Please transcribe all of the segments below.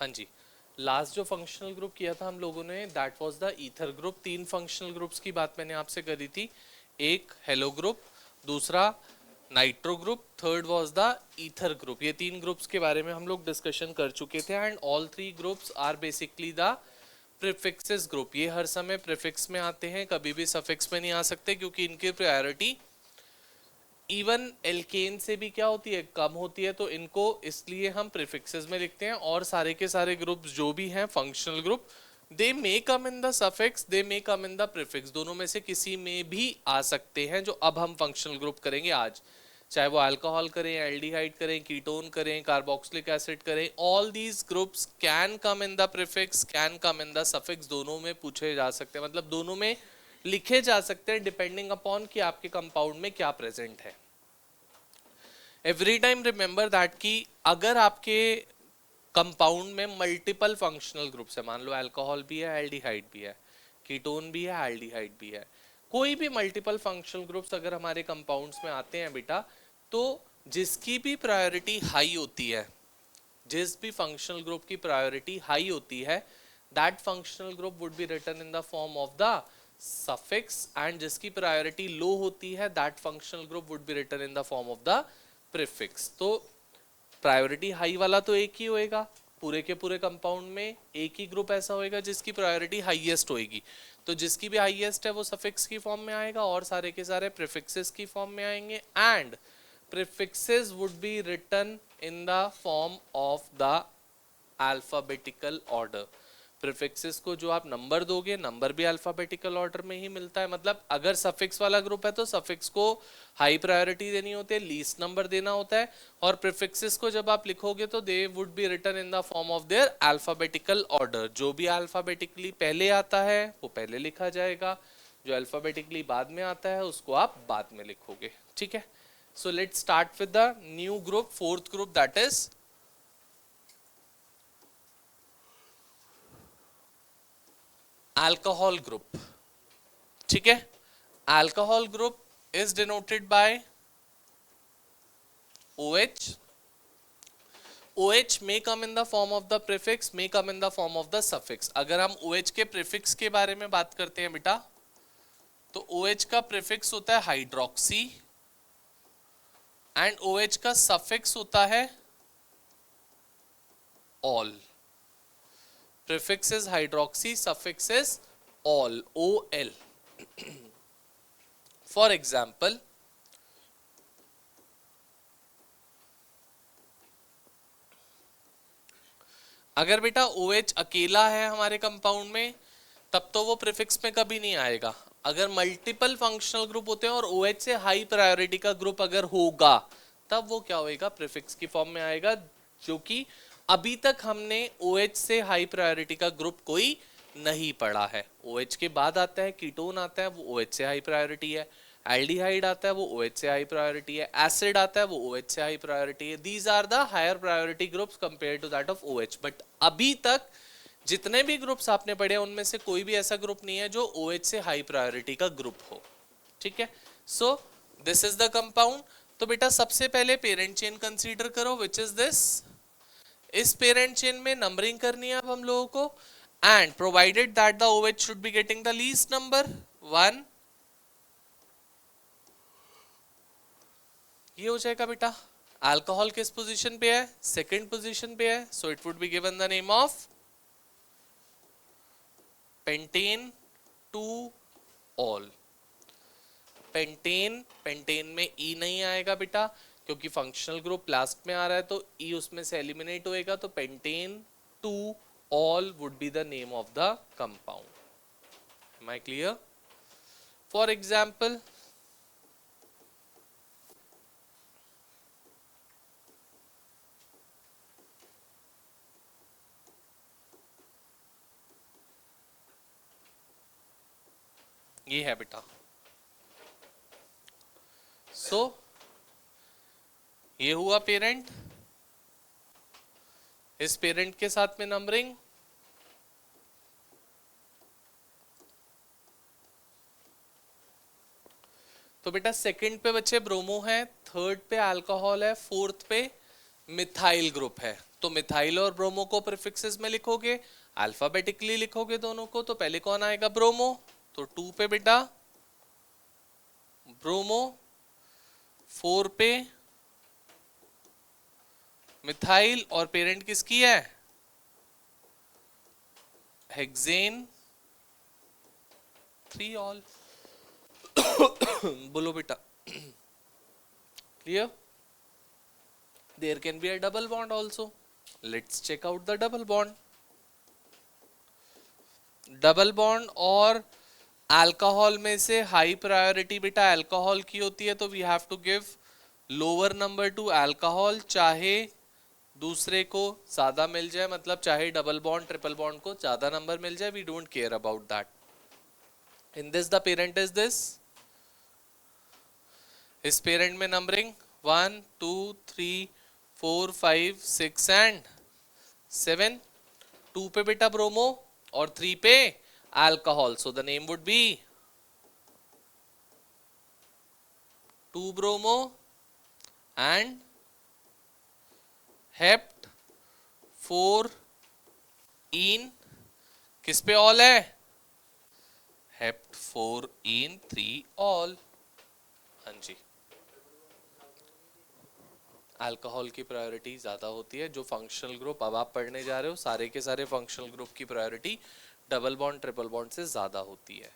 हाँ जी, लास्ट जो functional group किया था हम लोगों ने, that was the ether group. तीन फंक्शनल ग्रुप्स की बात मैंने आपसे करी थी, एक हेलो ग्रुप, दूसरा nitro group, third was the ether group. ये तीन ग्रुप्स के बारे में हम लोग डिस्कशन कर चुके थे, and all three groups are basically the prefixes group. ये हर समय प्रीफिक्स में आते हैं, कभी भी सफिक्स में नहीं आ सकते, क्योंकि इनकी प्रायोरिटी इवन एल्केन से भी क्या होती है, कम होती है। तो इनको इसलिए हम प्रीफिक्सेस में लिखते हैं। और सारे के सारे ग्रुप्स जो भी हैं functional group, they may come in the suffix, they may come in the prefix, दोनों में से किसी में भी आ सकते हैं जो अब हम फंक्शनल ग्रुप करेंगे आज। चाहे वो अल्कोहल करें, एल्डिहाइड करें, कीटोन करें, कार्बोक्सिलिक एसिड करें, all these groups can come in the prefix, can come in the suffix, दोनों में पूछे जा सकते हैं, मतलब दोनों में लिखे जा सकते हैं, डिपेंडिंग अपॉन कि आपके कंपाउंड में क्या प्रेजेंट है। एवरी टाइम रिमेंबर दैट कि अगर आपके कंपाउंड में मल्टीपल फंक्शनल ग्रुप्स है, मान लो अल्कोहल भी है, एल्डिहाइड भी है, कीटोन भी है, एल्डिहाइड भी है, कोई भी मल्टीपल फंक्शनल ग्रुप्स अगर हमारे कंपाउंड्स में आते हैं बेटा, तो जिसकी भी प्रायोरिटी हाई होती है, जिस भी फंक्शनल ग्रुप की प्रायोरिटी हाई होती है, that functional group would be written in the form of the suffix, and जिसकी प्रायोरिटी लो होती है, that functional group would be written in the form of the prefix. तो priority high वाला तो एक ही होएगा, पूरे के पूरे कंपाउंड में एक ही ग्रुप ऐसा होएगा जिसकी प्रायोरिटी हाईएस्ट होएगी। तो जिसकी भी हाईएस्ट है वो सफिक्स की फॉर्म में आएगा, और सारे के सारे प्रीफिक्सेस की फॉर्म में आएंगे, and prefixes would be written in the form of the alphabetical order. Prefixes को जो आप नंबर दोगे, नंबर भी अल्फाबेटिकल ऑर्डर में ही मिलता है। मतलब अगर सफिक्स वाला ग्रुप है तो सफिक्स को हाई प्रायोरिटी देनी होती है, लीस्ट नंबर देना होता है, और प्रीफिक्सेस को जब आप लिखोगे तो they would be written in the form of their alphabetical order. जो भी अल्फाबेटिकली पहले आता है वो पहले लिखा जाएगा, जो अल्फाबेटिकली बाद में आता है उसको आप बाद में लिखोगे। ठीक है, so let's start with the new group, fourth group, that is alcohol group. ठीक है, alcohol group is denoted by OH. OH may come in the form of the prefix, may come in the form of the suffix. अगर हम OH के prefix के बारे में बात करते हैं बेटा, तो OH का prefix होता है हाइड्रोक्सी, एंड OH का suffix होता है all. Prefix is hydroxy, suffix is all, OL. For example, अगर बेटा OH अकेला है हमारे कंपाउंड में, तब तो वो प्रीफिक्स में कभी नहीं आएगा। अगर मल्टीपल फंक्शनल ग्रुप होते हैं और OH से हाई प्रायोरिटी का ग्रुप अगर होगा, तब वो क्या होएगा, प्रीफिक्स की फॉर्म में आएगा, जो कि अभी तक हमने OH से हाई प्रायोरिटी का ग्रुप कोई नहीं पढ़ा है। OH के बाद आता है कीटोन, आता है वो OH से हाई प्रायोरिटी है, एल्डिहाइड आता है वो OH से हाई प्रायोरिटी है, एसिड आता है वो OH से हाई प्रायोरिटी है। These are the higher priority groups compare to that of OH। But अभी तक जितने भी ग्रुप्स आपने पढ़े उनमें से कोई भी ऐसा ग्रुप नहीं है जो OH से हाई प्रायोरिटी का ग्रुप हो। ठीक है, so this is the compound. तो बेटा सबसे पहले पेरेंट चेन कंसीडर करो, विच इज दिस। इस पेरेंट चेन में नंबरिंग करनी है अब हम लोगों को, and provided that the OH should be getting the least number 1, ये हो जाएगा बेटा। अल्कोहल किस पोजीशन पे है, सेकंड पोजीशन पे है, सो it would be given the name of pentane two all. Pentane, pentane में ई नहीं आएगा बेटा, क्योंकि फंक्शनल ग्रुप लास्ट में आ रहा है, तो ई उसमें से एलिमिनेट होएगा, तो pentan two ol would be the name of the compound. Am I clear? For example, ये है बेटा, सो ये हुआ पेरेंट, इस पेरेंट के साथ में नंबरिंग, तो बेटा सेकंड पे बच्चे ब्रोमो है, थर्ड पे अल्कोहल है, फोर्थ पे मिथाइल ग्रुप है, तो मिथाइल और ब्रोमो को प्रीफिक्सेस में लिखोगे, अल्फाबेटिकली लिखोगे दोनों को, तो पहले कौन आएगा? ब्रोमो। तो 2 पे बेटा ब्रोमो, 4 पे मिथाइल, और पेरेंट किसकी है? Hexane 3 all. बोलो बेटा, clear? There can be a double bond also. Let's check out the double bond. Double bond और अल्कोहल में से हाई प्रायोरिटी बेटा अल्कोहल की होती है, तो we have to give lower number to alcohol, चाहे दूसरे को ज्यादा मिल जाए, मतलब चाहे डबल बॉन्ड ट्रिपल बॉन्ड को ज्यादा नंबर मिल जाए, we don't care about that. In this the parent is this, इस पेरेंट में नंबरिंग 1 2 3 4 5 6 एंड 7। 2 पे बेटा ब्रोमो और 3 पे alcohol, so the name would be 2 bromo and hept 4 ene, किस पे ऑल है? Hept 4 ene 3 ol. हाँ जी, अल्कोहल की प्रायोरिटी ज्यादा होती है। जो फंक्शनल ग्रुप अब आप पढ़ने जा रहे हो, सारे के सारे फंक्शनल ग्रुप की priority double bond triple bond से ज्यादा होती है।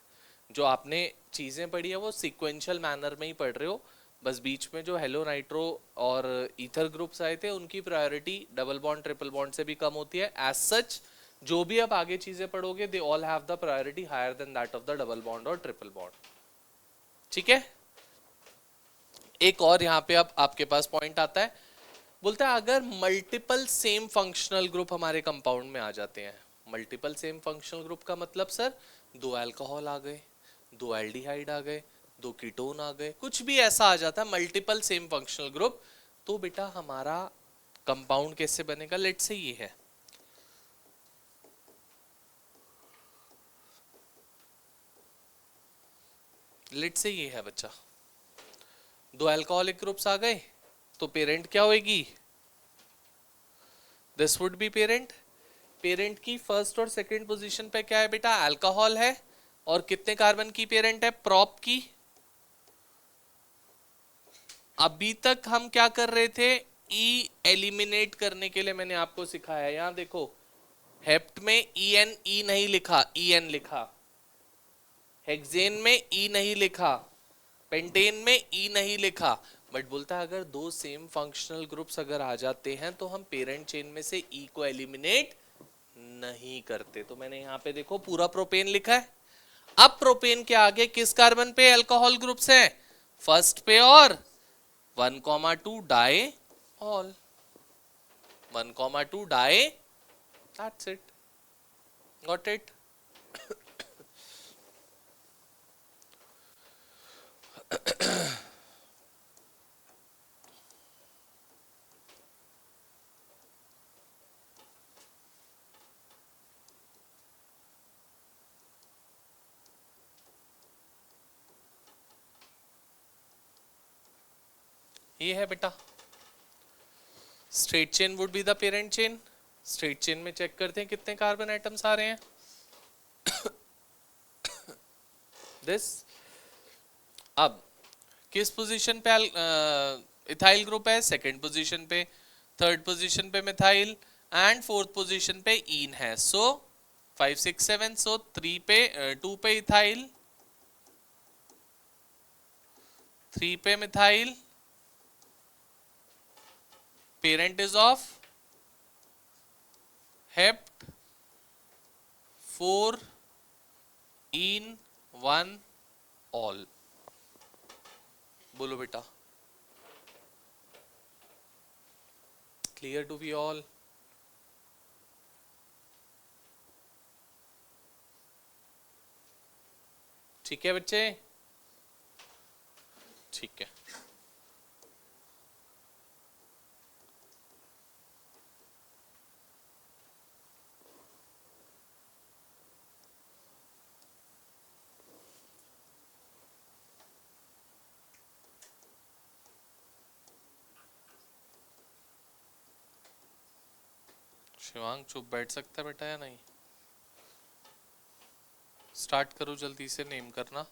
जो आपने चीजें पढ़ी है वो सिक्वेंशियल मैनर में ही पढ़ रहे हो, बस बीच में जो हेलो नाइट्रो और ईथर ग्रुप्स आए थे उनकी priority double bond triple bond से भी कम होती है। एज सच जो भी अब आगे चीजें पढ़ोगे they all have the priority higher than that of the double bond और ट्रिपल बॉन्ड। ठीक है, एक और यहाँ पे अब आपके पास पॉइंट आता है, बोलता है अगर मल्टीपल सेम फंक्शनल ग्रुप हमारे कंपाउंड में आ जाते हैं। मल्टीपल सेम फंक्शनल ग्रुप का मतलब सर 2 अल्कोहल आ गए, 2 एल्डिहाइड आ गए, 2 कीटोन आ गए, कुछ भी ऐसा आ जाता है मल्टीपल सेम फंक्शनल ग्रुप, तो बेटा हमारा कंपाउंड कैसे बनेगा? लेट से ये है, लेट से ये है बच्चा, 2 अल्कोहलिक ग्रुप्स आ गए, तो पेरेंट क्या होगी? This would B parent. Parent की फर्स्ट और सेकंड पोजीशन पे क्या है बेटा? अल्कोहल है, और कितने कार्बन की पेरेंट है? प्रॉप की। अभी तक हम क्या कर रहे थे? ई एलिमिनेट करने के लिए मैंने आपको सिखाया, यहां देखो हेप्ट में ई नहीं लिखा, ई एन लिखा, हेक्सेन में ई नहीं लिखा, पेंटेन में ई नहीं लिखा, बट बोलता है अगर दो सेम फंक्शनल ग्रुप्स अगर आ जाते हैं तो हम पेरेंट चेन में से ई को एलिमिनेट नहीं करते। तो मैंने यहाँ पे देखो पूरा प्रोपेन लिखा है। अब प्रोपेन के आगे किस कार्बन पे अल्कोहल ग्रुप्स हैं? फर्स्ट पे और 1,2 diol, 1,2 di, that's it, got it. ये है बेटा straight chain would be the parent chain. Straight chain में चेक करते हैं कितने कार्बन एटम्स आ रहे हैं। दिस, अब किस पोजीशन पे इथाइल ग्रुप है? सेकंड पोजीशन पे, थर्ड पोजीशन पे मिथाइल, एंड फोर्थ पोजीशन पे ईन है। सो 5 6 7, सो 3 पे 2 पे इथाइल, 3 पे methyl, parent is of hept 4 in 1 all. बोलो बेटा, क्लियर टू बी ऑल? ठीक है बच्चे, ठीक है। शिवांग चुप बैठ सकता है बेटा या नहीं? स्टार्ट करो जल्दी से नेम करना।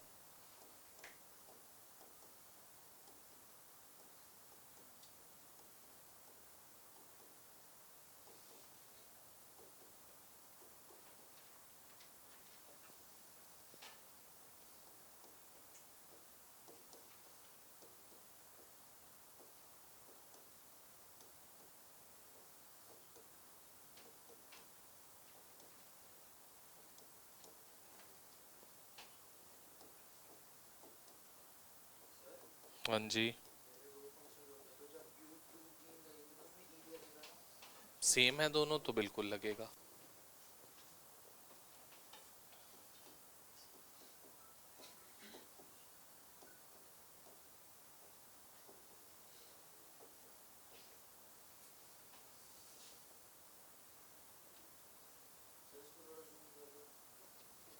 हाँ जी, सेम है दोनों तो बिल्कुल लगेगा।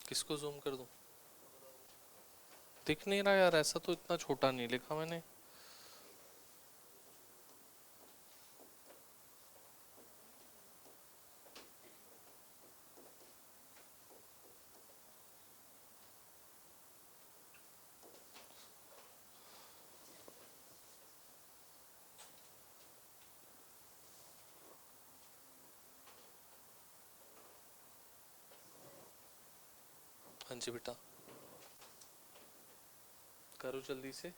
किसको जूम कर दूं? दिख नहीं रहा यार, ऐसा तो इतना छोटा नहीं लिखा मैंने। हाँ जी बेटा, करो जल्दी से।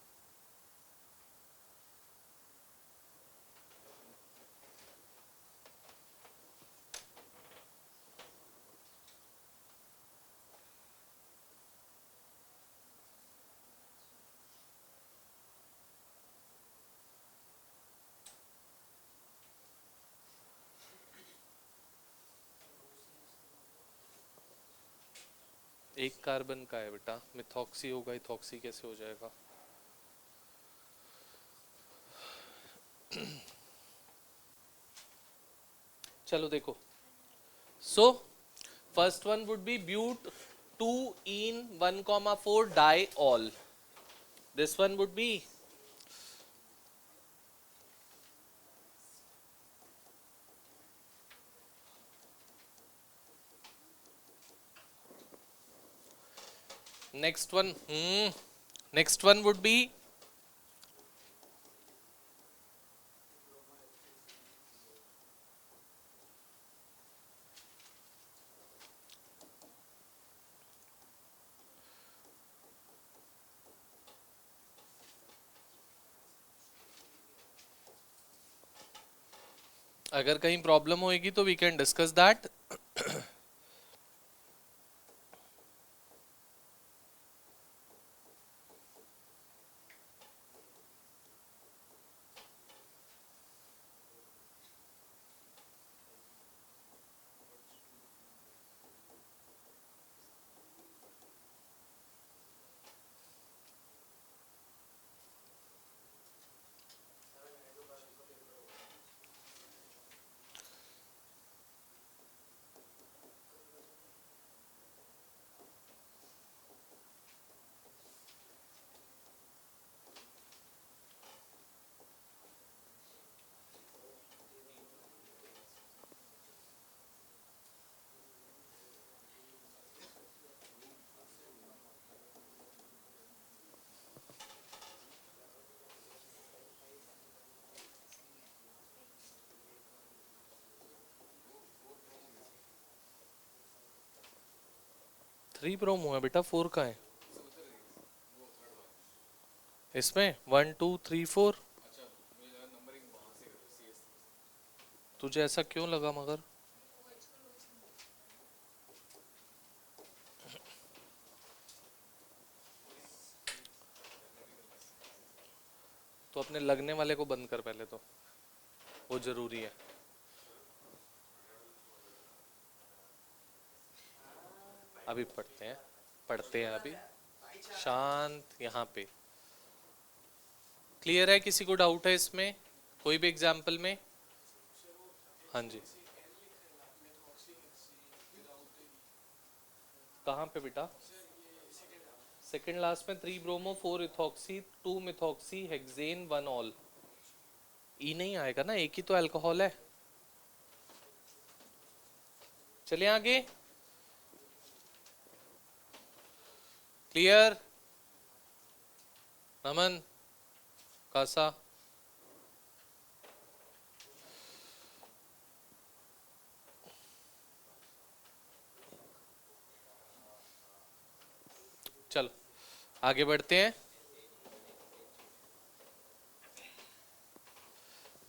एक कार्बन का है बेटा, मिथॉक्सी होगा, इथॉक्सी कैसे हो जाएगा? चलो देखो, so first one would be but 2 ene 1,4 diol. This one would be next one. Next one would be अगर कहीं प्रॉब्लम होएगी तो we can discuss that. Three bromo है बेटा, फोर का है इसमें, 1 2 3 4। तुझे ऐसा क्यों लगा मगर? तो अपने लगने वाले को बंद कर पहले, तो वो जरूरी है। अभी पढ़ते हैं अभी, शांत यहाँ पे। क्लियर है? किसी को डाउट है इसमें, कोई भी एग्जाम्पल में? हाँ जी, कहाँ पे बेटा? सेकेंड लास्ट में 3 bromo 4 ethoxy 2 methoxy hexane 1 al. E नहीं आएगा ना, एक ही तो अल्कोहल है। चलिए आगे, क्लियर? नमन, कासा, चलो आगे बढ़ते हैं।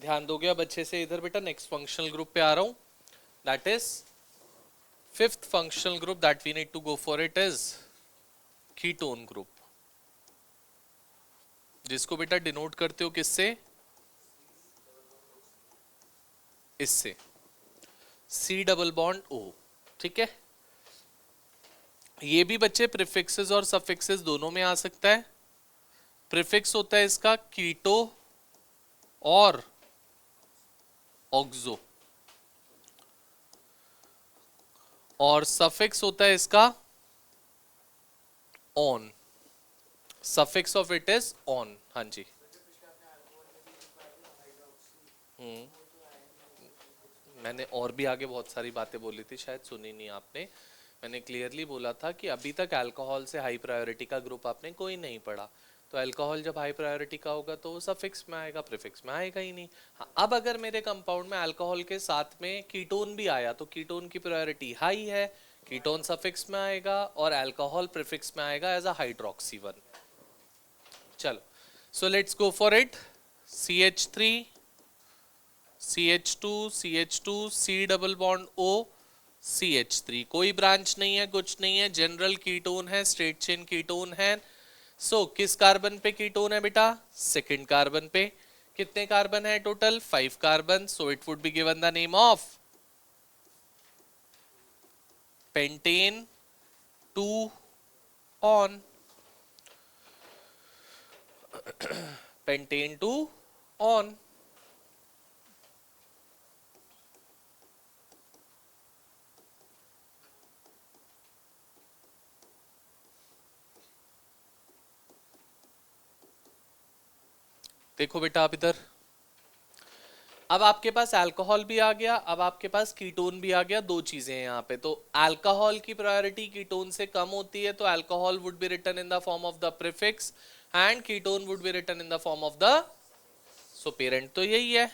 ध्यान दोगे अब अच्छे से इधर बेटा, नेक्स्ट फंक्शनल ग्रुप पे आ रहा हूं, that is fifth functional group that we need to go for it is ketone group, जिसको बेटा डिनोट करते हो किससे? इससे, सी डबल बॉन्ड ओ। ठीक है, ये भी बच्चे प्रीफिक्सेस और सफिक्सेस दोनों में आ सकता है। प्रीफिक्स होता है इसका कीटो और ऑक्सो, और सफिक्स होता है इसका on. Suffix of it is on. हाँ जी, मैंने और भी आगे बहुत सारी बातें बोली थी, शायद सुनी नहीं आपने। मैंने क्लियरली बोला था कि अभी तक अल्कोहल से हाई प्रायोरिटी का ग्रुप आपने कोई नहीं पढ़ा, तो अल्कोहल जब हाई प्रायोरिटी का होगा तो वो सफिक्स में आएगा, प्रीफिक्स में आएगा ही नहीं। हाँ, अब अगर मेरे कंपाउंड में अल्कोहल के साथ में कीटोन भी आया तो कीटोन की प्रायोरिटी हाई है, कीटोन सफिक्स में आएगा और अल्कोहल प्रीफिक्स में आएगा एज अ हाइड्रोक्सी वन। चलो, so let's go for it. CH3, CH2, CH2, C double bond O, CH3। कोई ब्रांच नहीं है, कुछ नहीं है, जनरल कीटोन है, स्ट्रेट चेन कीटोन है। सो किस कार्बन पे कीटोन है बेटा? सेकंड कार्बन पे। कितने कार्बन है total? 5 carbon. So it would be given the name of pentane 2 on. Pentane 2 on. देखो बेटा आप इधर, अब आपके पास अल्कोहल भी आ गया, अब आपके पास कीटोन भी आ गया। दो चीजें हैं यहाँ पे। तो अल्कोहल की प्रायोरिटी कीटोन से कम होती है, तो alcohol would be written in the form of the prefix and ketone would be written in the form of the, so parent तो यही है।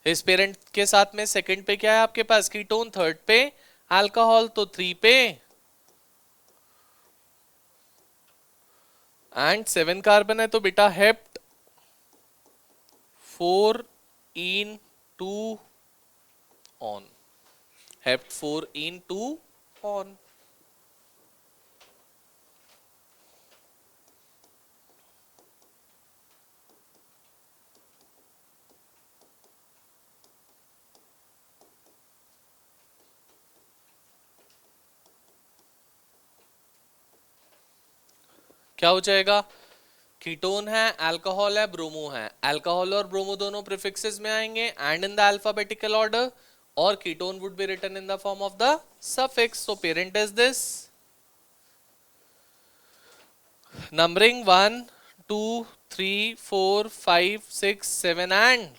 इस पेरेंट के साथ में सेकंड पे क्या है आपके पास? कीटोन। थर्ड पे अल्कोहल, तो 3 पे एंड 7 कार्बन है, तो बेटा hept 4 in 2 on. Hept 4 in 2 on. क्या हो जाएगा? कीटोन है, अल्कोहल है, ब्रोमो है। अल्कोहल और ब्रोमो दोनों प्रीफिक्सेस में आएंगे and in the alphabetical order, और ketone would be written in the form of the suffix. So parent is this, numbering 1 2 3 4 5 6 7 and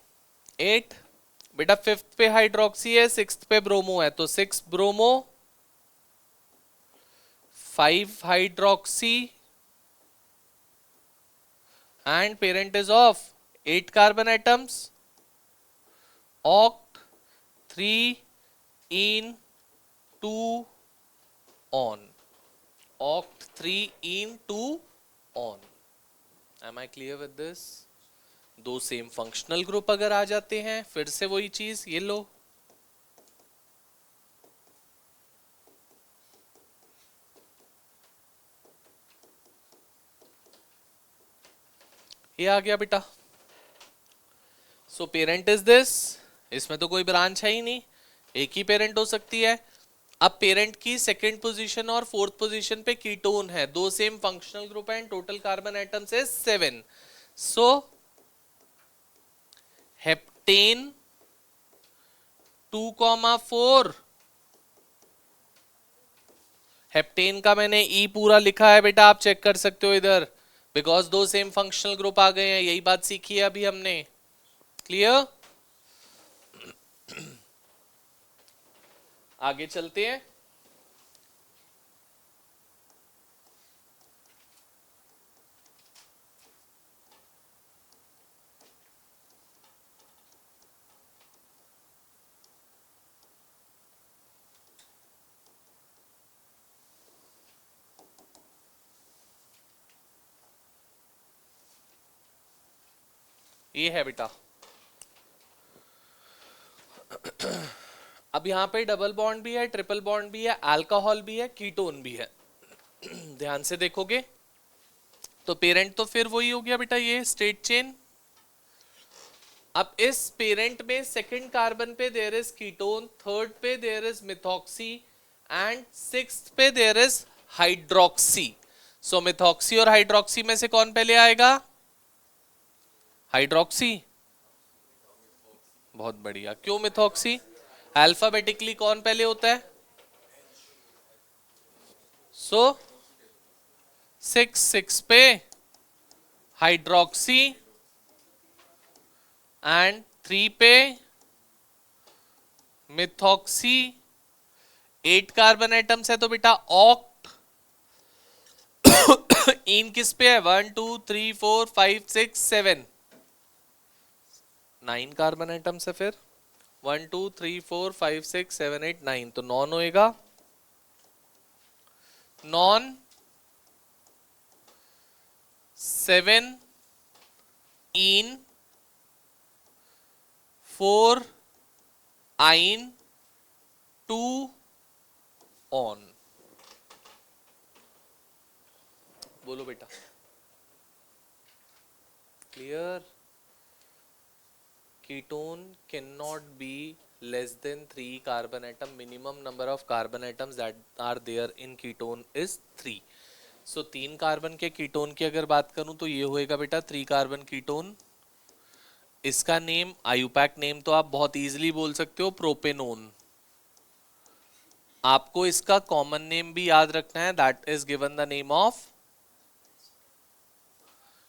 8। बेटा फिफ्थ पे हाइड्रोक्सी है, सिक्स्थ पे ब्रोमो है, तो 6 bromo 5 hydroxy and parent is of 8 carbon atoms, oct 3 in 2 on, oct 3 in 2 on। am I clear with this? दो same functional group अगर आ जाते हैं, फिर से वही चीज, ये लो ये आ गया बेटा। सो पेरेंट इज दिस, इसमें तो कोई ब्रांच है ही नहीं, एक ही पेरेंट हो सकती है। अब पेरेंट की सेकंड पोजीशन और फोर्थ पोजीशन पे कीटोन है, दो सेम फंक्शनल ग्रुप है, टोटल कार्बन एटम्स है 7। सो हेप्टेन 2,4, हेप्टेन का मैंने ई पूरा लिखा है बेटा, आप चेक कर सकते हो इधर, बिकॉज दो सेम फंक्शनल ग्रुप आ गए हैं, यही बात सीखी है अभी हमने। क्लियर? आगे चलते हैं। ये है बेटा, अब यहाँ पे डबल बॉन्ड भी है, ट्रिपल बॉन्ड भी है, अल्कोहल भी है, कीटोन भी है। ध्यान से देखोगे तो पेरेंट तो फिर वही हो गया बेटा, ये स्ट्रेट चेन। अब इस पेरेंट में सेकंड कार्बन पे देयर इज कीटोन, थर्ड पे there is methoxy and sixth पे there is hydroxy. So methoxy और हाइड्रोक्सी में से कौन पहले आएगा? हाइड्रोक्सी। बहुत बढ़िया। क्यों मिथॉक्सी? अल्फाबेटिकली कौन पहले होता है? सो 6 पे हाइड्रोक्सी एंड 3 पे मिथॉक्सी। 8 कार्बन एटम्स है तो बेटा ऑक्ट। इन किस पे है? 1 2 3 4 5 6 7 9 कार्बन एटम्स है। फिर 1 2 3 4 5 6 7 8 9 तो नॉन होएगा। नॉन 7 इन 4 आइन 2 ऑन। बोलो बेटा, clear? Ketone can not be less than 3 carbon atom. Minimum number of carbon atoms that are there in ketone is 3. So 3 carbon के कीटोन की अगर बात करूं तो ये होएगा बेटा 3 कार्बन कीटोन। इसका नेम, आयुपैक नेम तो आप बहुत इजीली बोल सकते हो, प्रोपेनोन। आपको इसका कॉमन नेम भी याद रखना है, that is given the name of,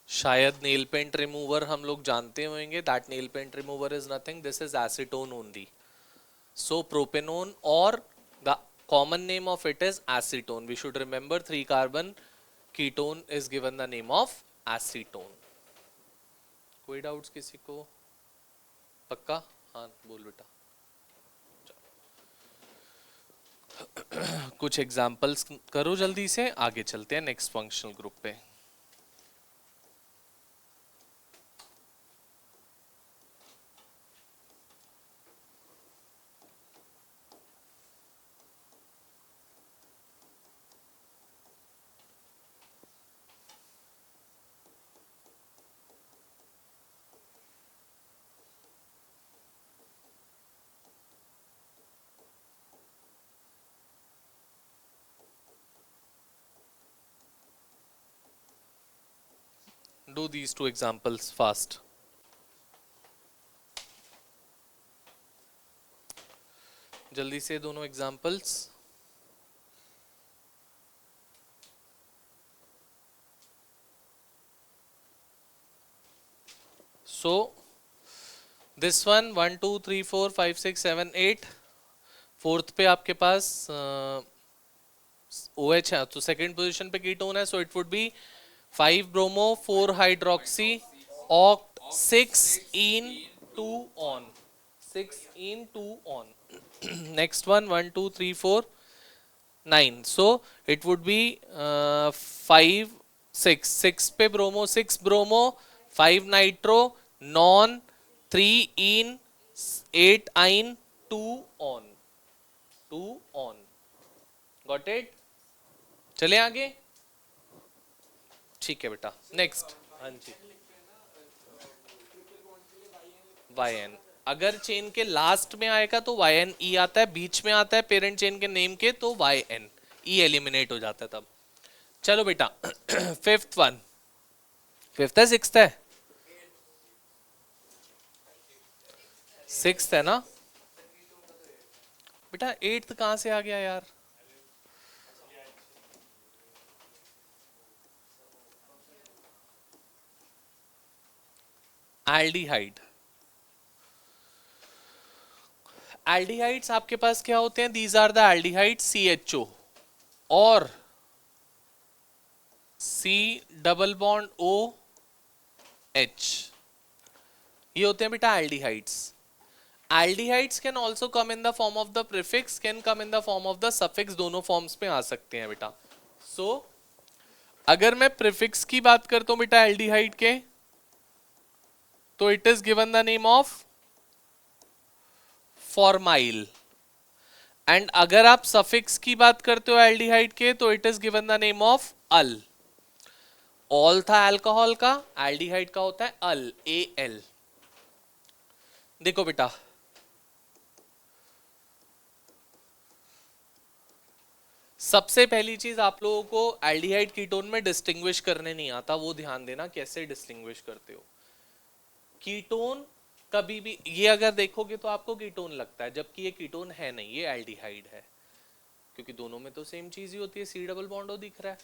शायद नेल पेंट रिमूवर हम लोग जानते होंगे, that nail paint remover is nothing, this is acetone only. So propanone, or the common name of it is acetone. We should remember 3 carbon ketone is given the name of acetone. कोई doubts किसी को? पक्का? हाँ बोल बेटा। कुछ examples करो जल्दी से, आगे चलते हैं नेक्स्ट फंक्शनल ग्रुप पे। Do these two examples fast. जल्दी से दोनों examples. So this one 1 2 3 4 5 6 7 8, fourth पे आपके पास OH है तो सेकंड पोजीशन पे कीटोन है, सो it would B 5 bromo 4 hydroxy oct 6 in 2 on, 6 in 2 on. Next one 1 2 3 4 9, so it would B 5 6 6 पे ब्रोमो 6 ब्रोमो 5 नाइट्रो नॉन 3 इन 8 आइन 2 ऑन, 2 ऑन। Got it? चले आगे। ठीक है बेटा, नेक्स्ट। हाँ जी, YN अगर चेन के लास्ट में आएगा तो YNE आता है, बीच में आता है पेरेंट चेन के नेम के तो YN, E एलिमिनेट हो जाता है तब। चलो बेटा फिफ्थ वन, फिफ्थ है सिक्स्थ है? सिक्स्थ है ना बेटा, एट्थ कहां से आ गया यार? एल्डिहाइड। एल्डिहाइड्स आपके पास क्या होते हैं? These are the aldehydes CHO और C डबल बॉन्ड OH, ये होते हैं बेटा aldehydes. Aldehydes can also come in the form of the prefix, can come in the form of the suffix, दोनों फॉर्म्स में आ सकते हैं बेटा. सो अगर मैं प्रीफिक्स की बात करता हूं बेटा एल्डिहाइड के, तो it is given the name of formyl. And अगर आप सफिक्स की बात करते हो एल्डिहाइड के, तो it is given the name of al. Al था अल्कोहल का, एल्डिहाइड का होता है अल, AL. देखो बेटा, सबसे पहली चीज आप लोगों को एल्डिहाइड कीटोन में डिस्टिंग्विश करने नहीं आता, वो ध्यान देना कैसे डिस्टिंग्विश करते हो. कीटोन कभी भी, ये अगर देखोगे तो आपको कीटोन लगता है, जबकि ये कीटोन है नहीं, ये एल्डिहाइड है. क्योंकि दोनों में तो सेम चीज ही होती है, C डबल बॉन्ड O दिख रहा है.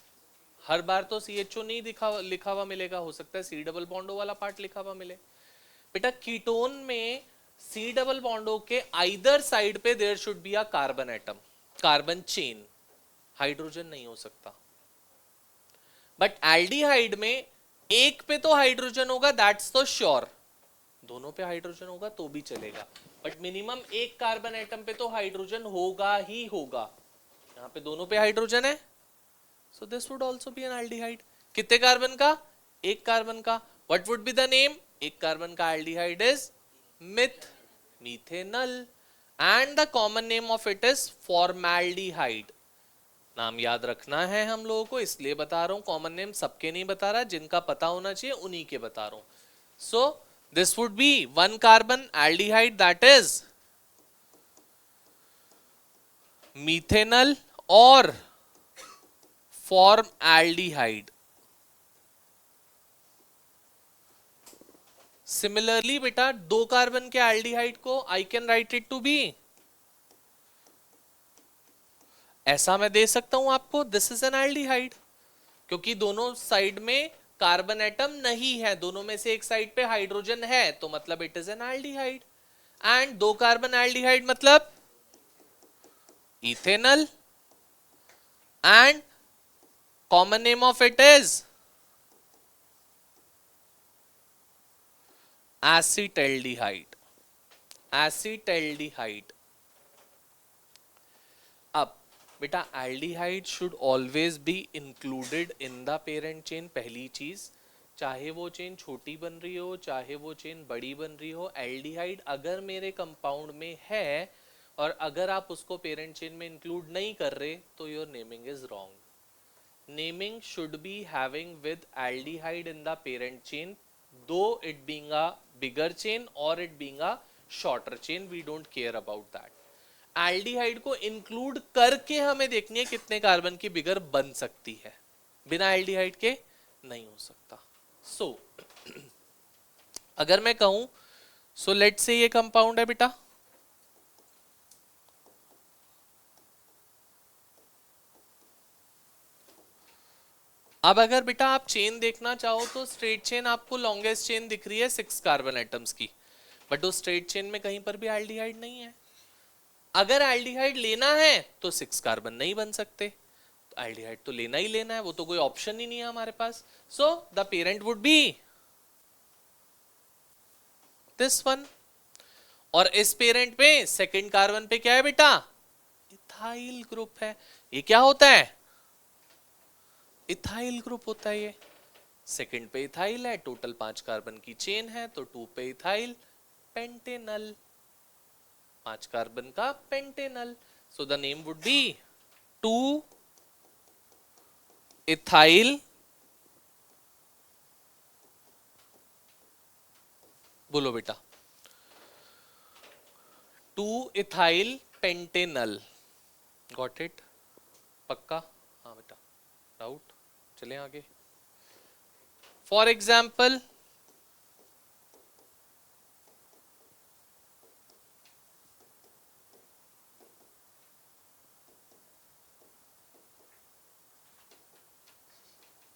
हर बार तो CHO नहीं लिखा हुआ मिलेगा, हो सकता है C डबल बॉन्ड O वाला पार्ट लिखा हुआ मिले. बेटा कीटोन में C डबल बॉन्ड O के आइदर साइड पे there should be a carbon atom, carbon chain. Hydrogen नहीं हो सकता. बट एल्डिहाइड में एक पे तो हाइड्रोजन होगा, दैट्स तो श्योर. दोनों पे हाइड्रोजन होगा तो भी चलेगा, बट मिनिमम एक कार्बन एटम पे तो हाइड्रोजन होगा ही होगा. यहाँ पे दोनों पे हाइड्रोजन है, so this would also be an aldehyde. कितने कार्बन का? एक कार्बन का. What would be the name? एक कार्बन का aldehyde is methanal. And the common name of it is formaldehyde. नाम याद रखना है हम लोगों को, इसलिए बता रहा हूं. कॉमन नेम सबके नहीं बता रहा, जिनका पता होना चाहिए उन्हीं के बता रहा हूं. So this would be one carbon aldehyde, that is methanal और फॉर्मएल्डिहाइड. सिमिलरली बेटा दो कार्बन के एल्डिहाइड को I can write it to be, ऐसा मैं दे सकता हूं आपको, दिस इज एन एल्डिहाइड. क्योंकि दोनों साइड में कार्बन एटम नहीं है, दोनों में से एक साइड पे हाइड्रोजन है, तो मतलब it is an aldehyde. And दो कार्बन एल्डिहाइड मतलब ethanal. And common name of it is acetaldehyde. Acetaldehyde. अब बेटा aldehyde should always be included in the parent chain. पहली चीज, चाहे वो चेन छोटी बन रही हो चाहे वो चेन बड़ी बन रही हो, एल्डिहाइड अगर मेरे कंपाउंड में है और अगर आप उसको पेरेंट चेन में इंक्लूड नहीं कर रहे, तो your naming is wrong. Naming should be having with aldehyde in the parent chain, though it being a bigger chain और it being a shorter chain, we don't care about that. Aldehyde को include करके हमें देखनी है कितने carbon की बिगर बन सकती है, बिना एल्डिहाइड के नहीं हो सकता. सो अगर मैं कहूं, सो लेट्स से ये कंपाउंड है बेटा, अब अगर बेटा आप चेन देखना चाहो तो स्ट्रेट चेन आपको लॉन्गेस्ट चेन दिख रही है 6 कार्बन एटम्स की, बट उस स्ट्रेट चेन में कहीं पर भी एल्डिहाइड नहीं है. अगर एल्डिहाइड लेना है तो 6 कार्बन नहीं बन सकते, तो एल्डिहाइड तो लेना ही लेना है, वो तो कोई ऑप्शन ही नहीं है हमारे पास. So the parent would be this one. और इस पेरेंट में सेकंड कार्बन पे क्या है बेटा? इथाइल ग्रुप है. ये क्या होता है? इथाइल ग्रुप होता है. ये सेकंड पे इथाइल है, टोटल 5 कार्बन की चेन है, तो 2 पे इथाइल, पेंटेनल. 5 कार्बन का Pantanal. So the name would be 2 ethyl, बोलो बेटा, 2 इथाइल पेंटेनल. Got it? पक्का? हाँ बेटा. डाउट? चलें आगे. For example,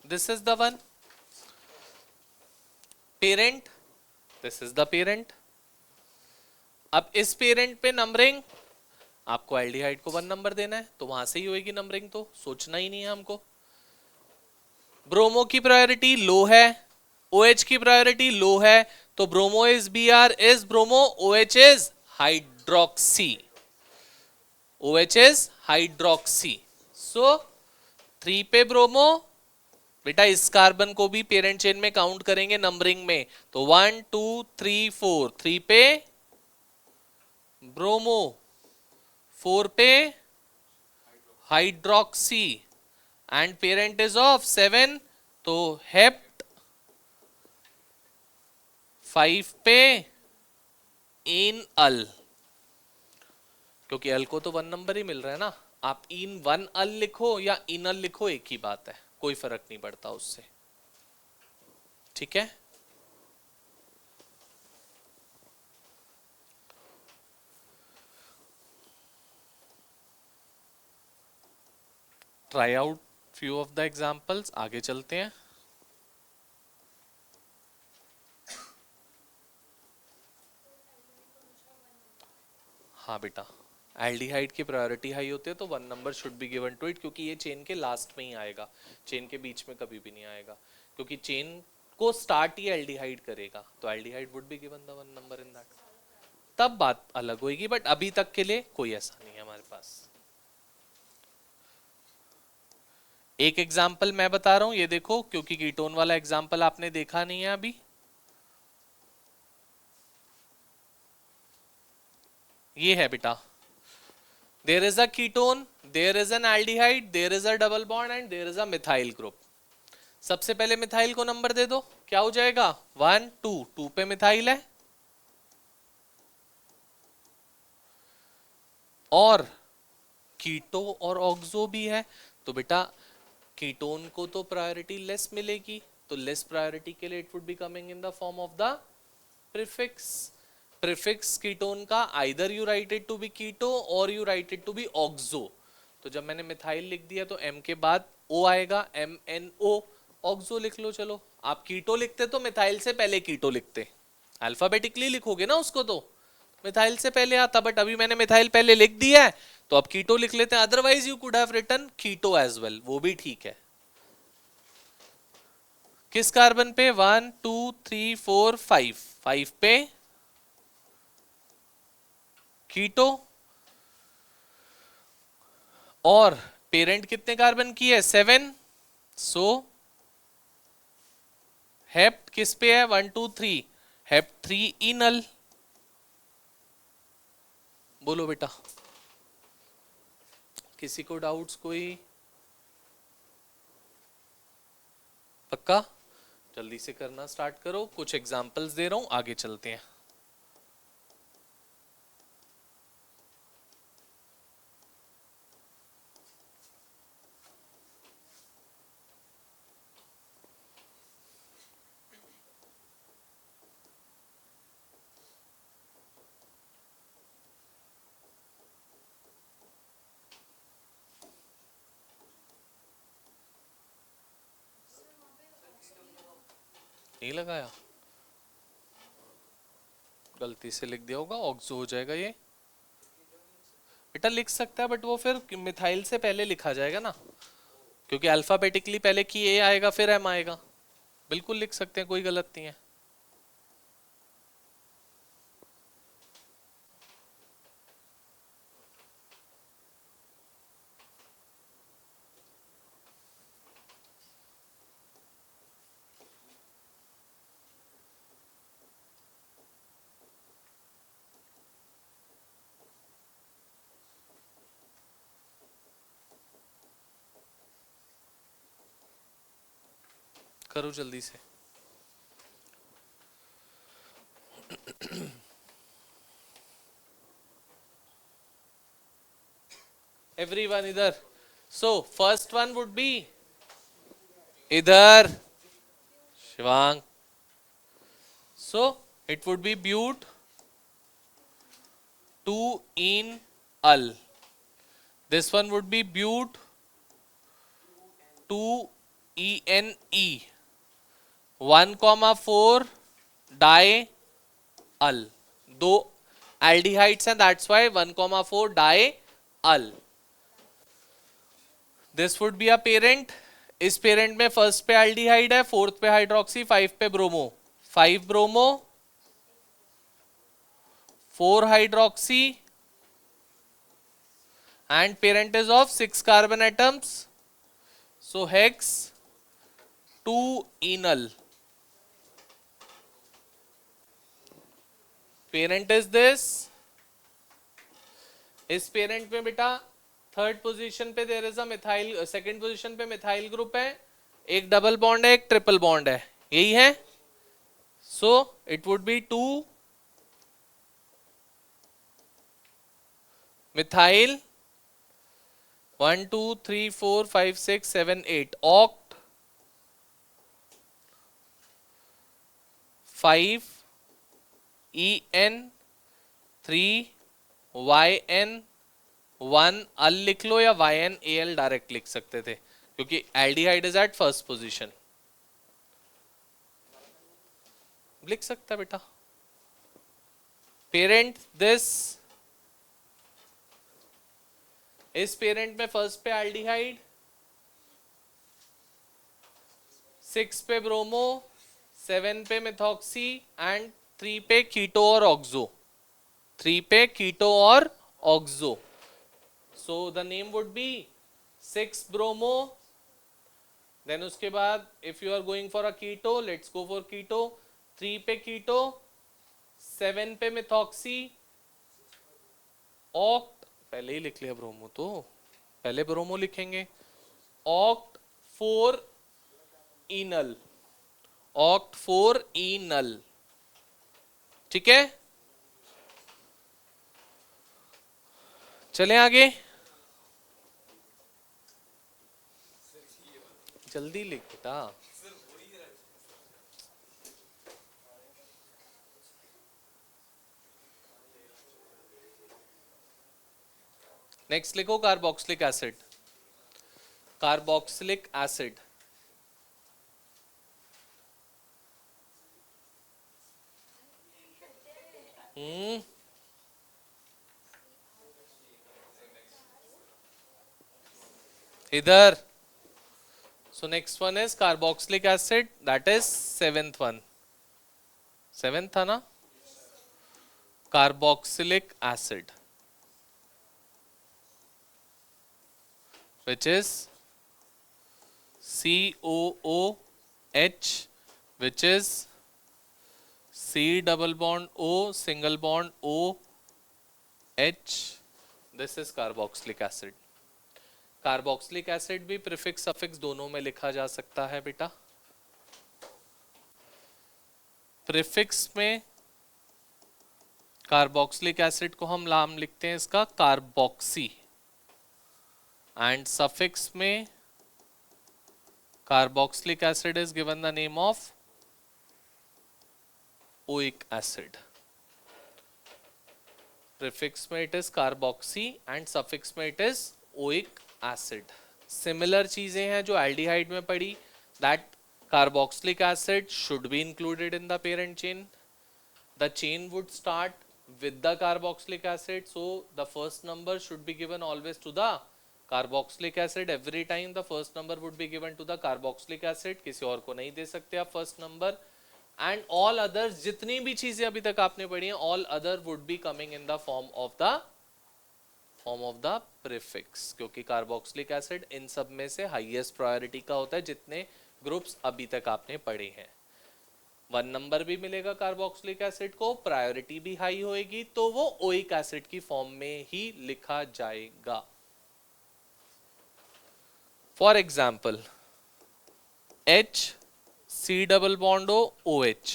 this is the one parent, this is the parent. अब इस पेरेंट पे नंबरिंग, आपको एल्डिहाइड को 1 नंबर देना है तो वहां से ही होगी नंबरिंग, तो सोचना ही नहीं है हमको। ब्रोमो की प्रायोरिटी लो है, OH की प्रायोरिटी लो है, तो bromo is Br is bromo, OH is hydroxy, OH is hydroxy. So 3 पे ब्रोमो, बेटा इस कार्बन को भी पेरेंट चेन में काउंट करेंगे नंबरिंग में, तो 1 2 3 4, 3 पे ब्रोमो, 4 पे hydroxy, and parent is of 7, तो हेप्ट, 5 पे इन अल, क्योंकि अल को तो 1 नंबर ही मिल रहा है ना, आप इन 1 अल लिखो या इन अल लिखो एक ही बात है, कोई फर्क नहीं पड़ता उससे, ठीक है। Try out few of the examples, आगे चलते हैं। हाँ बेटा, एल्डिहाइड की प्रायोरिटी हाई होती है तो 1 number should be given to it, क्योंकि ये चेन के लास्ट में ही आएगा, चेन के बीच में कभी भी नहीं आएगा, क्योंकि चेन को स्टार्ट ही एल्डिहाइड करेगा, तो aldehyde would be given the 1 number in that, तब बात अलग होगी, बट अभी तक के लिए कोई ऐसा नहीं है हमारे पास। एक एग्जाम्पल मैं बता रहा हूं, ये देखो, क्योंकि कीटोन वाला एग्जाम्पल आपने देखा नहीं है अभी। ये है बेटा, there is a ketone, there is an aldehyde, there is a double bond and there is a methyl group. सबसे पहले मिथाइल को नंबर दे दो, क्या हो जाएगा 1 2, 2 पे मिथाइल है, और कीटो और ऑक्सो भी है, तो बेटा कीटोन को तो प्रायोरिटी लेस मिलेगी, तो लेस प्रायोरिटी के लिए it would be coming in the form of the prefix. Prefix ketone का either you write it to be keto or you write it to be oxo, तो जब मैंने मिथाइल लिख दिया तो M के बाद O आएगा, MnO, ऑक्सो लिख लो। चलो, आप कीटो लिखते तो मिथाइल से पहले कीटो लिखते, अल्फाबेटिकली लिखोगे ना उसको तो मिथाइल से पहले आता, बट अभी मैंने मिथाइल पहले लिख दिया है तो अब कीटो लिख लेते हैं, otherwise you could have written keto as well, वो भी ठीक है। किस कार्बन पे 1 2 3 4 5, 5 पे कीटो, और पेरेंट कितने कार्बन की है 7, सो हेप्ट किस पे है 1 2 3, हेप्ट 3 इनल। बोलो बेटा, किसी को डाउट्स कोई? पक्का? जल्दी से करना स्टार्ट करो, कुछ एग्जांपल्स दे रहा हूं, आगे चलते हैं। नहीं लगाया, गलती से लिख दिया होगा, ऑक्सो हो जाएगा ये। बेटा लिख सकता है, बट वो फिर मिथाइल से पहले लिखा जाएगा ना, क्योंकि अल्फाबेटिकली पहले की ए आएगा फिर एम आएगा। बिल्कुल लिख सकते हैं, कोई गलत नहीं है। करो जल्दी से। एवरीवन इधर। So first one would be इधर Shivang, so it would be but 2 in al. This one would be but 2ene 1,4 di al. दो aldehydes हैं, that's why 1,4 dial. This would be a parent. इस पेरेंट में first पे aldehyde है, fourth पे hydroxy, 5 पे bromo, 5 bromo, 4 hydroxy, and parent is of 6 carbon atoms, so hex 2 enal. Parent is this. इस parent में बेटा थर्ड पोजीशन पे there is a methyl, second position पे मिथाइल ग्रुप है, एक डबल बॉन्ड है, एक ट्रिपल बॉन्ड है, यही है. सो it would be 2 methyl 1 2 3 4 5 6 7 8 oct 5 EN 3 YN 1 अल लिख लो या YNAL डायरेक्ट लिख सकते थे क्योंकि aldehyde is at first position. लिख सकता बेटा. Parent this. इस पेरेंट में फर्स्ट पे एल्डिहाइड, 6 पे ब्रोमो, 7 पे मिथॉक्सी एंड 3 पे कीटो और ऑक्सो, 3 पे कीटो और oxo. So the name would be 6 bromo. Then उसके बाद if you are going for a keto, let's go for keto. 3 पे keto, 7 पे methoxy, oct पहले ही लिख लिया ब्रोमो, तो पहले ब्रोमो लिखेंगे, oct 4 enal, oct 4 enal. ठीक है, चलें आगे. जल्दी लिख बेटा. नेक्स्ट लिखो कार्बोक्सिलिक एसिड. कार्बोक्सिलिक एसिड इधर. So next one is carboxylic acid, that is 7th one. 7th था ना. Carboxylic acid which is COOH, which is C double bond O single bond OH. This is carboxylic acid. Carboxylic acid भी prefix suffix दोनों में लिखा जा सकता है बेटा. प्रीफिक्स में कार्बोक्सिलिक एसिड को हम नाम लिखते हैं इसका कार्बोक्सी, एंड सफिक्स में carboxylic acid is given the name of oic acid. Prefix में it is carboxy and suffix में it is oic acid. Similar चीजें हैं जो एल्डिहाइड में पड़ी, that carboxylic acid should be included in the parent chain. The chain would start with the carboxylic acid, so the first number should be given always to the carboxylic acid. Every time the first number would be given to the carboxylic acid, किसी और को नहीं दे सकते आप first number. And all others, जितनी भी चीजें अभी तक आपने पढ़ी हैं, all other would be coming in the form of the prefix, क्योंकि carboxylic acid इन सब में से highest priority का होता है जितने ग्रुप्स अभी तक आपने पढ़े हैं. 1 नंबर भी मिलेगा कार्बोक्सिलिक एसिड को, प्रायोरिटी भी हाई होएगी, तो वो ओइक एसिड की फॉर्म में ही लिखा जाएगा. For example H C double bond OH.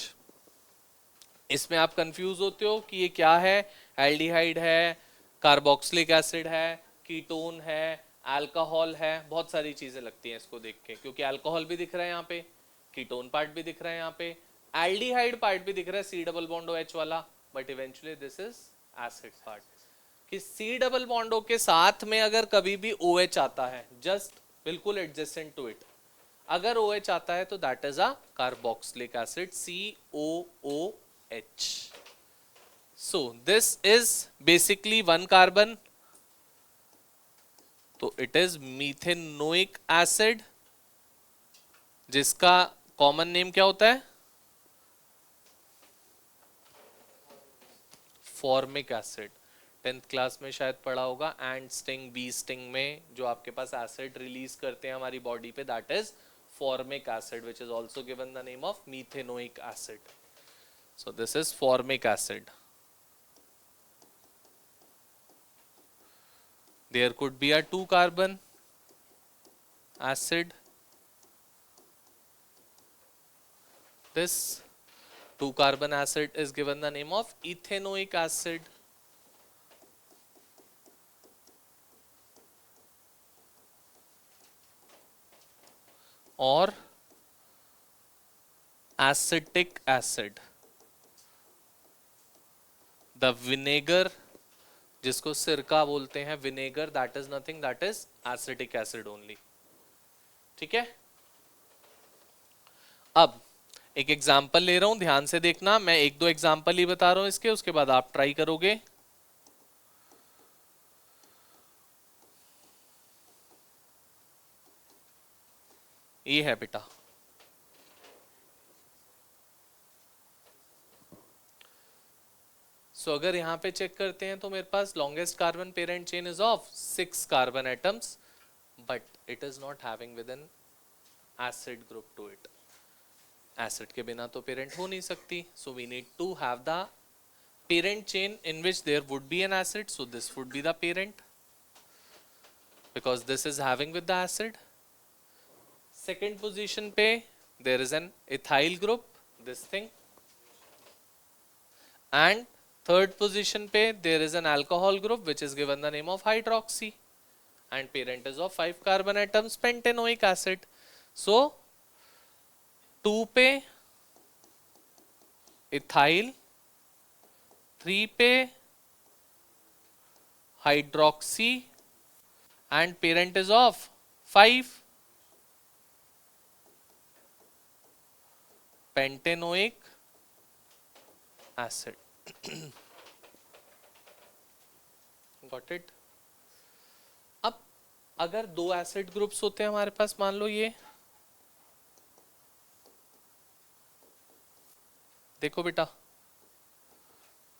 इसमें आप कंफ्यूज होते हो कि ये क्या है, एल्डिहाइड है, कार्बोक्सिलिक एसिड है, कीटोन है, अल्कोहल है, बहुत सारी चीजें लगती हैं इसको देख के, क्योंकि अल्कोहल भी दिख रहा है यहाँ पे, कीटोन पार्ट भी दिख रहा है यहाँ पे, एल्डिहाइड पार्ट भी दिख रहा है C डबल बॉन्ड OH वाला, but eventually this is acid part. कि C डबल बॉन्ड O के साथ में अगर कभी भी OH आता है, जस्ट बिल्कुल एडजेसेंट टू इट, अगर OH आता है तो that is a carboxylic acid, COOH. So this is basically one carbon, तो it is मीथेनोइक एसिड, जिसका कॉमन नेम क्या होता है? Formic acid. 10th क्लास में शायद पढ़ा होगा, एंड स्टिंग, बी स्टिंग में जो आपके पास एसिड रिलीज करते हैं हमारी बॉडी पे, that is formic acid, which is also given the name of methanoic acid. So this is formic acid. There could be a 2 carbon acid. This 2 carbon acid is given the name of ethanoic acid. और acetic acid. The vinegar, जिसको सिरका बोलते हैं, vinegar, that is nothing, that is acetic acid only. ठीक है, अब एक example ले रहा हूं, ध्यान से देखना, मैं एक दो एग्जांपल ही बता रहा हूं इसके, उसके बाद आप ट्राई करोगे। ये है बेटा, सो अगर यहां पे चेक करते हैं तो मेरे पास longest carbon parent chain is of 6 carbon atoms, but it is not having with an acid group to it. Acid के बिना तो पेरेंट हो नहीं सकती, so we need to have the parent chain in which there would be an acid, so this would be the parent because this is having with the acid. Second position पे there is an ethyl group, this thing, and third position पे there is an alcohol group which is given the name of hydroxy, and parent is of 5 carbon atoms, pentanoic acid. So 2 पे ethyl, 3 पे hydroxy, and parent is of 5 pentanoic acid. Got it? अब अगर दो acid groups होते हैं हमारे पास, मान लो ये देखो बेटा,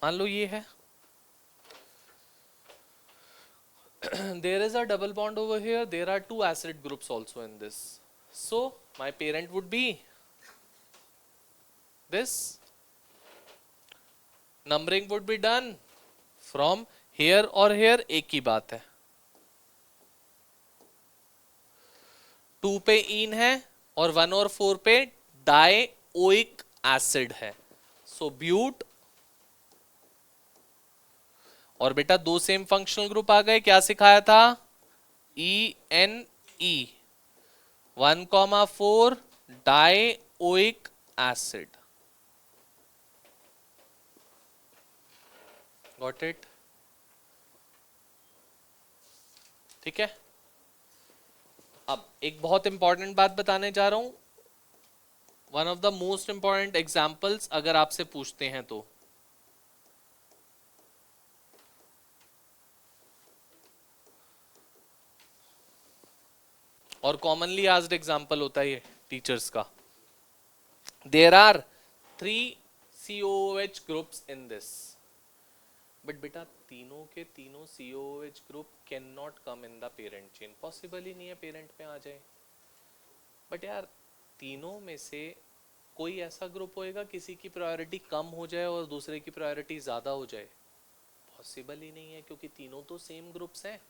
मान लो ये है, there is a double bond over here, there are 2 acid groups also in this, so my parent would be this. Numbering would be done from here और here, एक ही बात है, 2 पे इन है और 1 और 4 पे डाइओइक एसिड है, सो ब्यूट, और बेटा दो सेम फंक्शनल ग्रुप आ गए, क्या सिखाया था? ENE 1,4 dioic acid. Got it? ठीक है, अब एक बहुत इंपॉर्टेंट बात बताने जा रहा हूं, one of the most important examples अगर आपसे पूछते हैं तो, और कॉमनली आस्क्ड एग्जाम्पल होता है ये टीचर्स का, there are 3 COOH groups in this, but बेटा तीनों के तीनों COOH group can not come in the parent chain, possible ही नहीं है पेरेंट में आ जाए। बट यार तीनों में से कोई ऐसा ग्रुप होएगा किसी की प्रायोरिटी कम हो जाए और दूसरे की प्रायोरिटी ज्यादा हो जाए? पॉसिबल ही नहीं है, क्योंकि तीनों तो सेम ग्रुप्स हैं।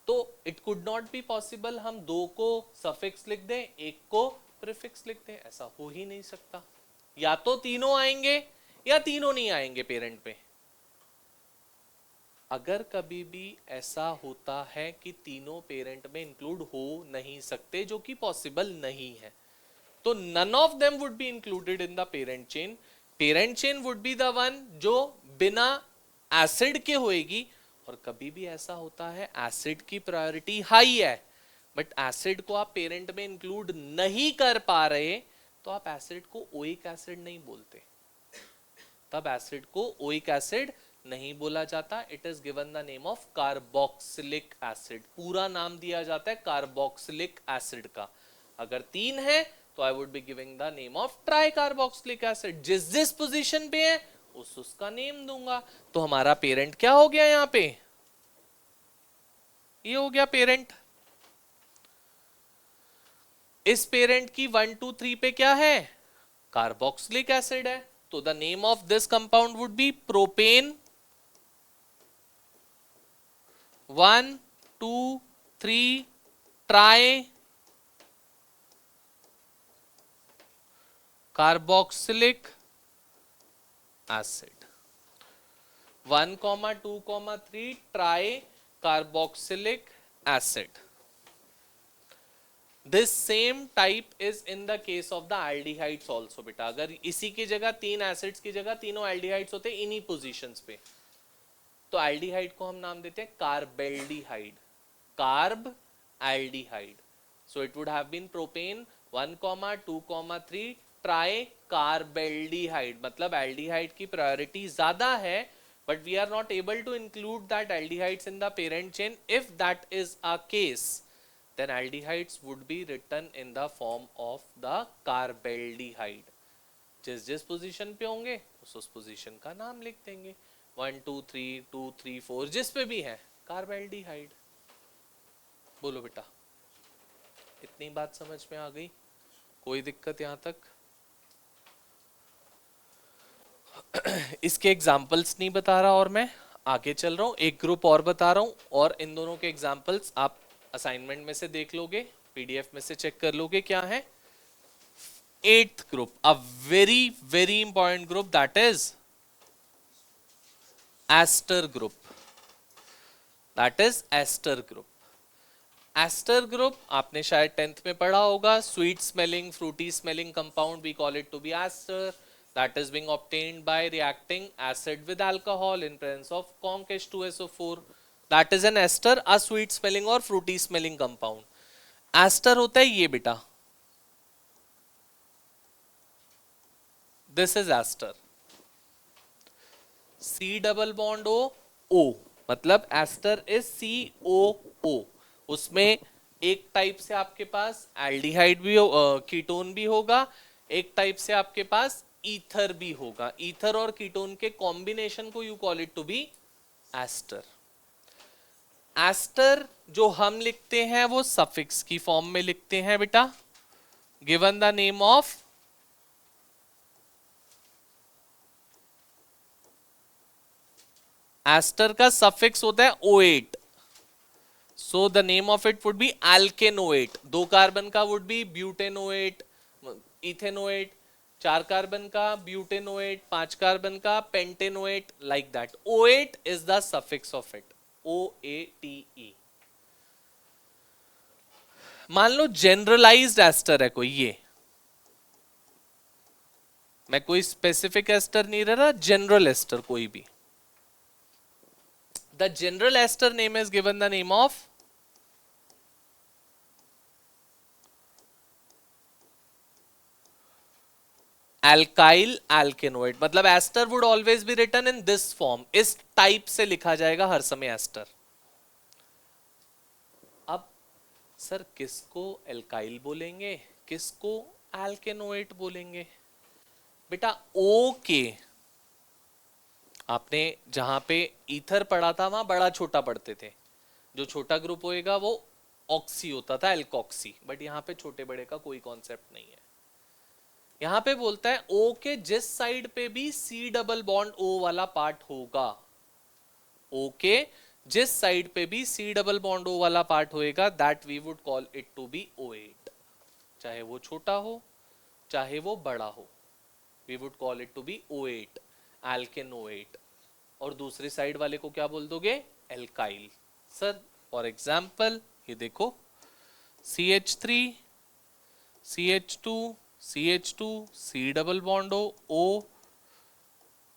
तो it could not be possible हम दो को सफिक्स लिख दें, एक को प्रीफिक्स लिख दें, ऐसा हो ही नहीं सकता। या तो तीनों आएंगे या तीनों नहीं आएंगे पेरेंट पे। अगर कभी भी ऐसा होता है कि तीनों पेरेंट में इंक्लूड हो नहीं सकते, जो कि पॉसिबल नहीं है, तो none of them would be included in the parent chain. Parent chain would be the one जो बिना एसिड के होएगी। और कभी भी ऐसा होता है एसिड की प्रायोरिटी हाई है, बट एसिड को आप पेरेंट में इंक्लूड नहीं कर पा रहे, तो आप एसिड को ओइक एसिड नहीं बोलते, तब एसिड को ओइक एसिड नहीं बोला जाता, it is given the name of carboxylic acid, पूरा नाम दिया जाता है कार्बोक्सिलिक एसिड का। अगर 3 है तो I would be giving the name of try carboxylic acid, जिस जिस पोजीशन पे है उसका नेम दूंगा। तो हमारा पेरेंट क्या हो गया यहाँ पे, ये हो गया पेरेंट। इस पेरेंट की 1 2 3 पे क्या है, कार्बोक्सिलिक एसिड है, तो the name of this compound would be propane 1 2 3 try carboxylic acid, 1 2 3 try carboxylic acid. This same type is in the case of the aldehydes also बेटा। अगर इसी की जगह 3 एसिड्स की जगह तीनों एल्डिहाइड्स होते हैं इन्हीं पोजीशंस पे, तो एल्डिहाइड को हम नाम देते हैं carbaldehyde, carb aldehyde. So it would have been propane 1 2 3 tri carbaldehyde, मतलब एल्डिहाइड की प्रायोरिटी ज्यादा है, but we are not able to include that aldehydes in the parent chain. If that is a case, then aldehydes would be written in the form of the carbaldehyde. जिस जिस position पे होंगे उस position का नाम लिख देंगे, 1 2 3 2 3 4 जिस पे भी है कार्बेल्डिहाइड। बोलो बेटा, इतनी बात समझ में आ गई, कोई दिक्कत यहां तक? इसके एग्जाम्पल्स नहीं बता रहा और मैं आगे चल रहा हूं, एक ग्रुप और बता रहा हूं, और इन दोनों के एग्जाम्पल्स आप असाइनमेंट में से देख लोगे, पीडीएफ में से चेक कर लोगे क्या है। 8th group, a very very important group, that is ester group, that is ester group. Ester group आपने शायद 10th में पढ़ा होगा, sweet smelling fruity smelling compound, we call it to be ester, that is being obtained by reacting acid with alcohol in presence of conc H2SO4, that is an ester, a sweet smelling or fruity smelling compound। Ester होता है ये बेटा, this is ester, C double bond O, मतलब ester is COO। उसमें एक type से आपके पास aldehyde भी कीटोन भी होगा, एक टाइप से आपके पास ईथर भी होगा। ईथर और कीटोन के कॉम्बिनेशन को you call it to be ester. Ester जो हम लिखते हैं वो सफिक्स की फॉर्म में लिखते हैं बेटा, given the name of ester का सफिक्स होता है O8, so the name of it would be alkanoate. 2 carbon का would be butanoate, ethanoate, 4 carbon का ब्यूटेनोएट, 5 कार्बन का pentanoate, like that. O8 is the suffix of it, OATE। मान लो generalised ester है कोई, ये मैं कोई स्पेसिफिक एस्टर नहीं रह रहा, जनरल एस्टर कोई भी। The general ester name is given the name of alkyl alkanoate, मतलब ester would always be written in this form, इस टाइप से लिखा जाएगा हर समय एस्टर। अब सर किसको एल्काइल बोलेंगे, किसको एल्केनोइड बोलेंगे? बेटा ओ के आपने जहां पे ईथर पढ़ा था वहां बड़ा छोटा पढ़ते थे, जो छोटा ग्रुप होएगा वो ऑक्सी होता था, एल्कोक्सी, बट यहाँ पे छोटे बड़े का कोई कॉन्सेप्ट नहीं है। यहां पे बोलता है ओ के जिस साइड पे भी C डबल बॉन्ड O वाला पार्ट होगा, O के जिस साइड पे भी C डबल बॉन्ड O वाला पार्ट होएगा, that we would call it to be O8, चाहे वो छोटा हो चाहे वो बड़ा हो, we would call it to be O8, alkanoate. और दूसरी साइड वाले को क्या बोल दोगे, एल्काइल। सर फॉर एग्जाम्पल ये देखो, CH3 CH2 CH2 C double bond O,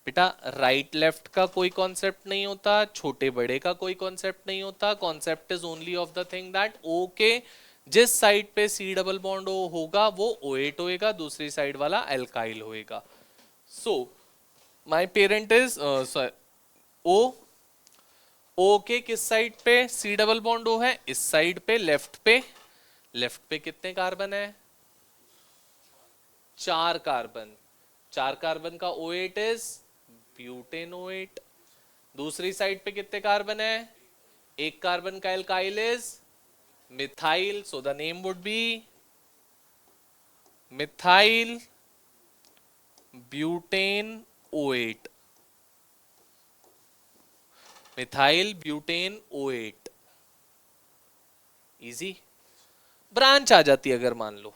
बेटा राइट लेफ्ट का कोई कॉन्सेप्ट नहीं होता, छोटे बड़े का कोई कॉन्सेप्ट नहीं होता, concept is only of the thing that O के जिस साइड पे C डबल बॉन्ड O होगा वो O8 होएगा, दूसरी साइड वाला एल्काइल होएगा। सो माई पेरेंट इज ओ, ओ के किस साइड पे सी डबल बॉन्ड ओ है, इस साइड पे लेफ्ट पे, लेफ्ट पे कितने कार्बन है, 4 कार्बन, 4 कार्बन का O8 इज ब्यूटेन O8। दूसरी साइड पे कितने कार्बन है, एक कार्बन का alkyl is methyl, so the name would be methyl butane O8, methyl butane O8। Easy, branch आ जाती है अगर मान लो।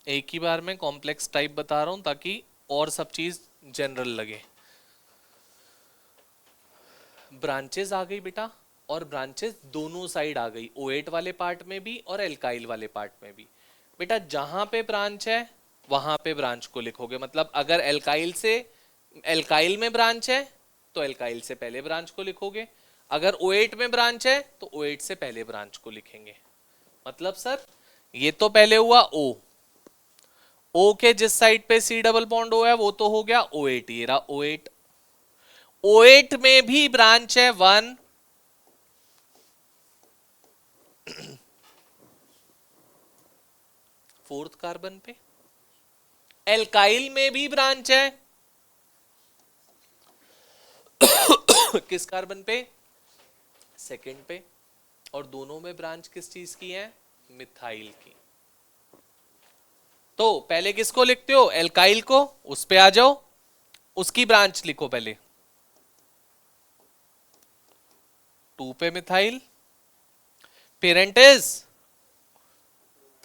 एक ही बार में कॉम्प्लेक्स टाइप बता रहा हूं ताकि और सब चीज जनरल लगे। ब्रांचेस आ गई बेटा, और ब्रांचेस दोनों साइड आ गई, O8 वाले पार्ट में भी और एल्काइल वाले पार्ट में भी। बेटा जहां पे ब्रांच है वहां पे ब्रांच को लिखोगे, मतलब अगर एल्काइल से, एल्काइल में ब्रांच है तो एल्काइल से पहले ब्रांच को लिखोगे, अगर O8 में ब्रांच है तो O8 से पहले ब्रांच को लिखेंगे। मतलब सर ये तो पहले हुआ O, O के जिस साइड पे C डबल बॉन्ड O है वो तो हो गया O8, ये रहा O8। O8 में भी ब्रांच है 1, फोर्थ कार्बन पे। एल्काइल में भी ब्रांच है किस कार्बन पे, सेकंड पे। और दोनों में ब्रांच किस चीज की है, मिथाइल की। तो पहले किसको लिखते हो, एल्काइल को, उस पे आ जाओ, उसकी ब्रांच लिखो पहले। 2 पे मिथाइल, पेरेंट इज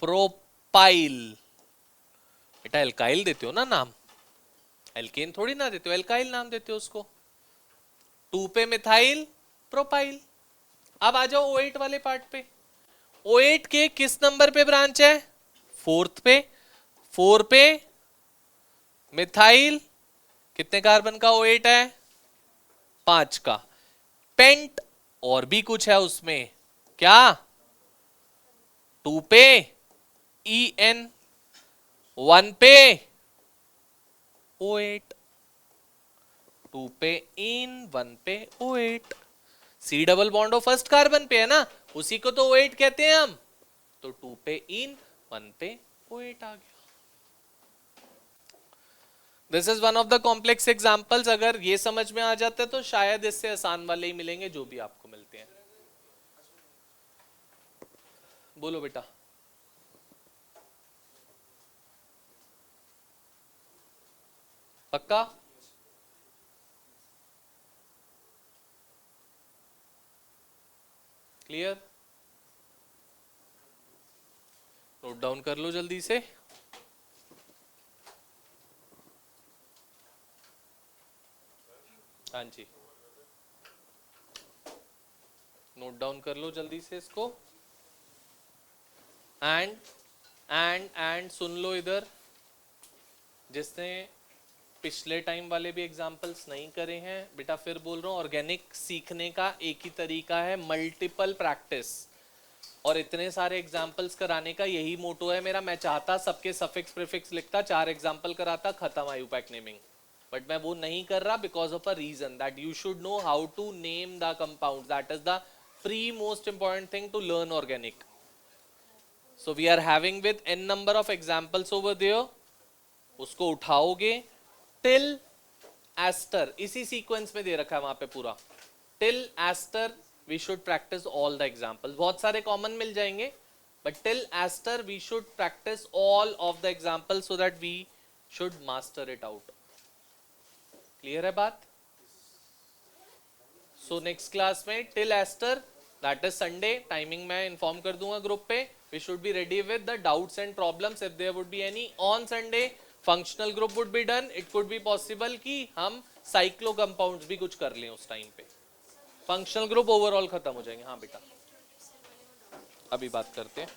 प्रोपाइल। बेटा एल्काइल देते हो ना नाम, एल्केन थोड़ी ना देते हो, एल्काइल नाम देते हो उसको। 2 पे मिथाइल प्रोपाइल। अब आ जाओ O8 वाले पार्ट पे। O8 के किस नंबर पे ब्रांच है, फोर्थ पे। 4 पे मिथाइल, कितने कार्बन का O8 है, 5 का। पेंट और भी कुछ है उसमें, क्या, 2 पे En, 1 पे O8, 2 पे इन, 1 पे O8। C double bond first carbon पे है ना, उसी को तो O8 कहते हैं हम। तो 2 पे इन, 1 पे O8 आ गया। This is one of the complex examples. अगर ये समझ में आ जाता है तो शायद इससे आसान वाले ही मिलेंगे जो भी आपको मिलते हैं। बोलो बेटा। पक्का, क्लियर, नोट डाउन कर लो जल्दी से। हाँ जी, नोट डाउन कर लो जल्दी से इसको। एंड सुन लो इधर, जिसने पिछले टाइम वाले भी एग्जाम्पल्स नहीं करे हैं, बेटा फिर बोल रहा हूँ, ऑर्गेनिक सीखने का एक ही तरीका है, मल्टीपल प्रैक्टिस। और इतने सारे एग्जाम्पल्स कराने का यही मोटो है मेरा। मैं चाहता सबके सफिक्स प्रीफिक्स लिखता, 4 एग्जाम्पल कराता, खत्म आयुपैक नेमिंग। बट मैं वो नहीं कर रहा because of a reason that you should know how to name the compound. That is the pre most important thing to learn organic. So we are having with n number of examples over there, उसको उठाओगे till ester, इसी sequence में दे रखा है वहां पे पूरा, till ester we should practice all the examples. बहुत सारे कॉमन मिल जाएंगे but till ester we should practice all of the examples so that we should master it out. Clear है बात? सो नेक्स्ट क्लास में till ester, that is Sunday, timing मैं inform कर दूंगा ग्रुप पे। We should be ready with the doubts and problems if there would be any on Sunday. Functional group would be done. It could be possible कि हम cyclo compounds भी कुछ कर लें उस टाइम पे। फंक्शनल ग्रुप ओवरऑल खत्म हो जाएंगे। हाँ बेटा, अभी बात करते हैं।